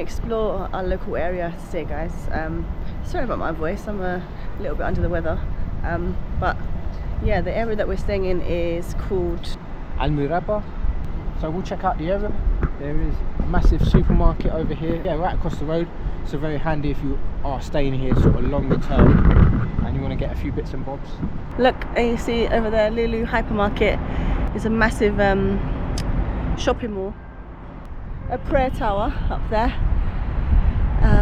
explore our local area today, guys. Sorry about my voice, I'm a little bit under the weather, but yeah, the area that we're staying in is called Muraba. So we'll check out the area. There is a massive supermarket over here, yeah, right across the road. So very handy if you are staying here sort of longer term and you want to get a few bits and bobs. Look, and you see over there, Lulu hypermarket is a massive shopping mall. A prayer tower up there.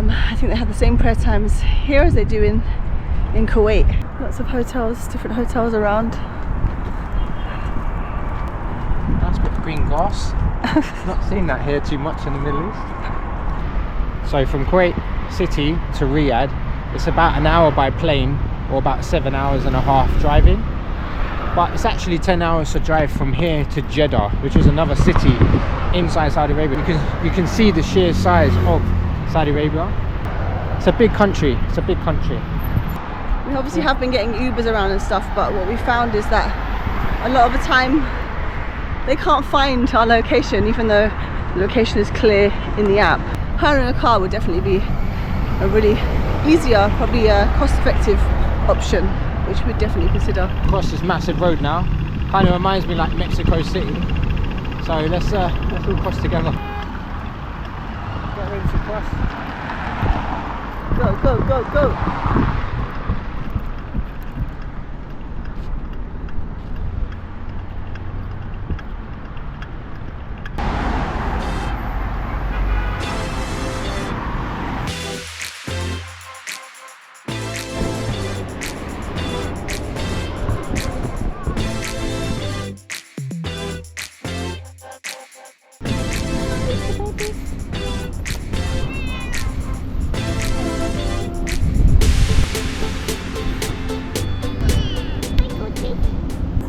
I think they have the same prayer times here as they do in Kuwait. Lots of hotels, different hotels around. Nice bit of green grass. Not seen that here too much in the Middle East. So from Kuwait City to Riyadh, it's about an hour by plane, or about 7 hours and a half driving. But it's actually 10 hours to drive from here to Jeddah, which is another city inside Saudi Arabia. You can see the sheer size of Saudi Arabia. It's a big country. It's a big country. We obviously have been getting Ubers around and stuff, but what we found is that a lot of the time they can't find our location, even though the location is clear in the app. Hiring a car would definitely be a really easier, probably a cost-effective option, which we'd definitely consider. Across this massive road now, kind of reminds me like Mexico City. So let's all cross together. Get ready to cross. Go, go, go, go!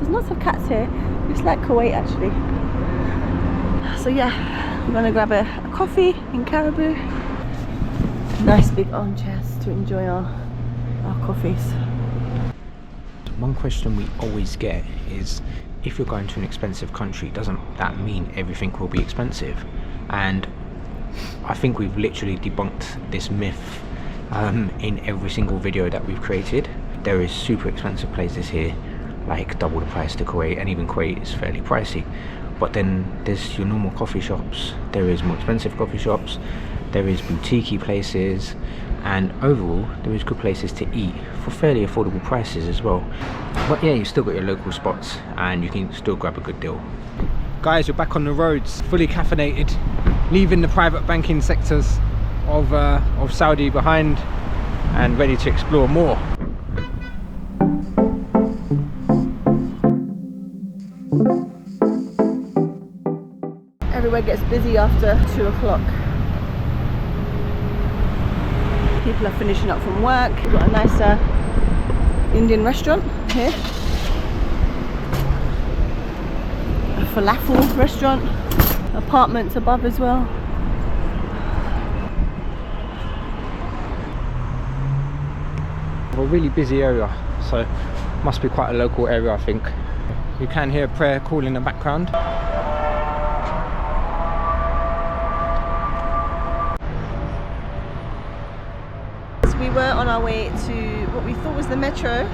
Lots of cats here. It's like Kuwait actually. So yeah, I'm gonna grab a coffee in Caribou. Nice big armchairs to enjoy our coffees. One question we always get is, if you're going to an expensive country, doesn't that mean everything will be expensive? And I think we've literally debunked this myth in every single video that we've created. There is super expensive places here, like double the price to Kuwait, and even Kuwait is fairly pricey. But then there's your normal coffee shops, there is more expensive coffee shops, there is boutique places, and overall there is good places to eat for fairly affordable prices as well. But yeah, you still got your local spots and you can still grab a good deal. Guys, we're back on the roads, fully caffeinated, leaving the private banking sectors of Saudi behind and ready to explore more. Everywhere gets busy after 2 o'clock. People are finishing up from work. We've got a nice Indian restaurant here. A falafel restaurant. Apartments above as well. A really busy area, so must be quite a local area, I think. You can hear a prayer call in the background. We were on our way to what we thought was the metro,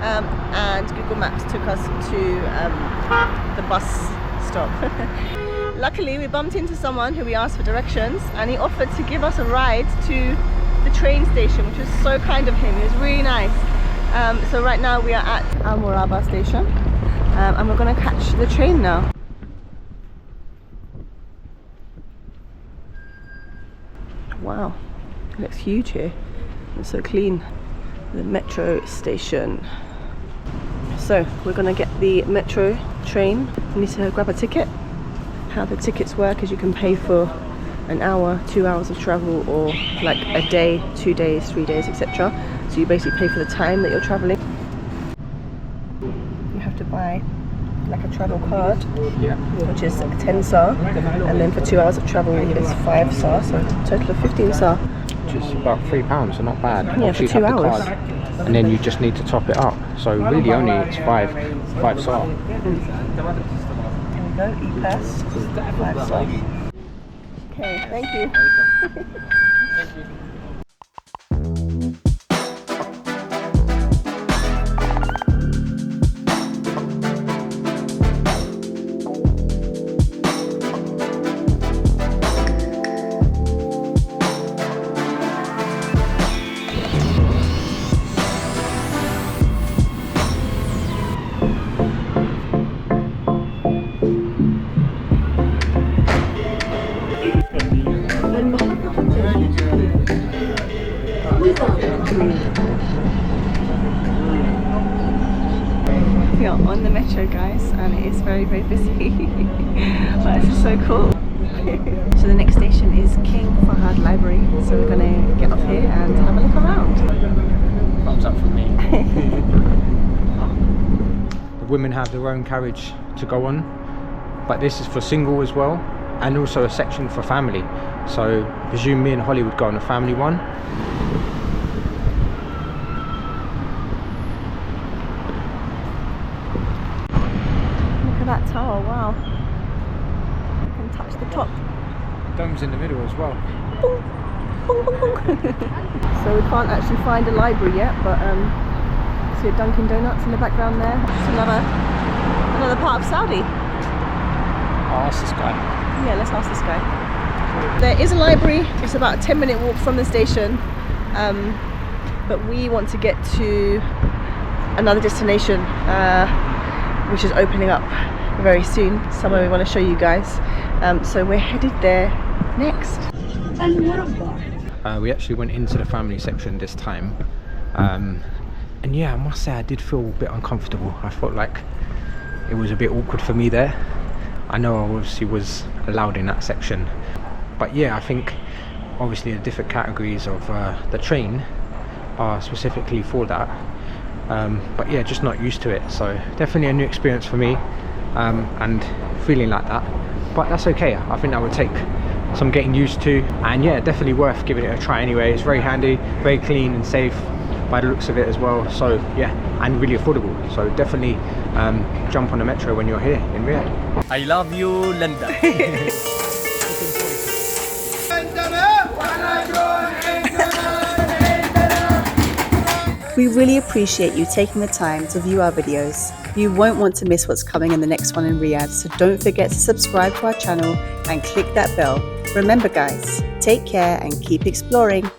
and Google Maps took us to the bus stop. Luckily we bumped into someone who we asked for directions, and he offered to give us a ride to the train station, which was so kind of him. It was really nice. So right now we are at Muraba station, and we're going to catch the train now. Wow, it looks huge here. It's so clean. The metro station. So we're gonna get the metro train. We need to grab a ticket. How the tickets work is you can pay for an hour, 2 hours of travel, or like a day, 2 days, 3 days, etc. So you basically pay for the time that you're traveling. You have to buy like a travel card, yeah, which is 10 SAR, and then for 2 hours of travel it's 5 SAR, so a total of 15 SAR. Which is about £3, so not bad. Yeah, for 2 hours. And then you just need to top it up. So really only it's 5 SAR. There we go, e-pass, 5 SAR. Okay, thank you. Welcome. Thank you. We are on the metro, guys, and it is very, very busy. But this is so cool. So the next station is King Fahd Library. So we're gonna get off here and have a look around. Thumbs up from me. The women have their own carriage to go on, but this is for single as well, and also a section for family. So I presume me and Holly would go on a family one. Look at that tower, wow. You can touch the top. Dome's in the middle as well. Boom, boom, boom, boom. So we can't actually find a library yet, but see a Dunkin' Donuts in the background there. It's another part of Saudi. I'll ask this guy. Yeah, let's ask this guy. There is a library. It's about a 10-minute walk from the station, but we want to get to another destination which is opening up very soon, somewhere we want to show you guys. So we're headed there next. We actually went into the family section this time, and yeah, I must say I did feel a bit uncomfortable. I felt like it was a bit awkward for me there. I know I obviously was allowed in that section, but yeah, I think obviously the different categories of the train are specifically for that, but yeah, just not used to it. So definitely a new experience for me, and feeling like that, but that's okay. I think that would take some getting used to, and yeah, definitely worth giving it a try anyway. It's very handy, very clean and safe by the looks of it as well. So yeah, and really affordable. So definitely jump on the metro when you're here in Riyadh. I love you, London. We really appreciate you taking the time to view our videos. You won't want to miss what's coming in the next one in Riyadh, so don't forget to subscribe to our channel and click that bell. Remember guys, take care and keep exploring.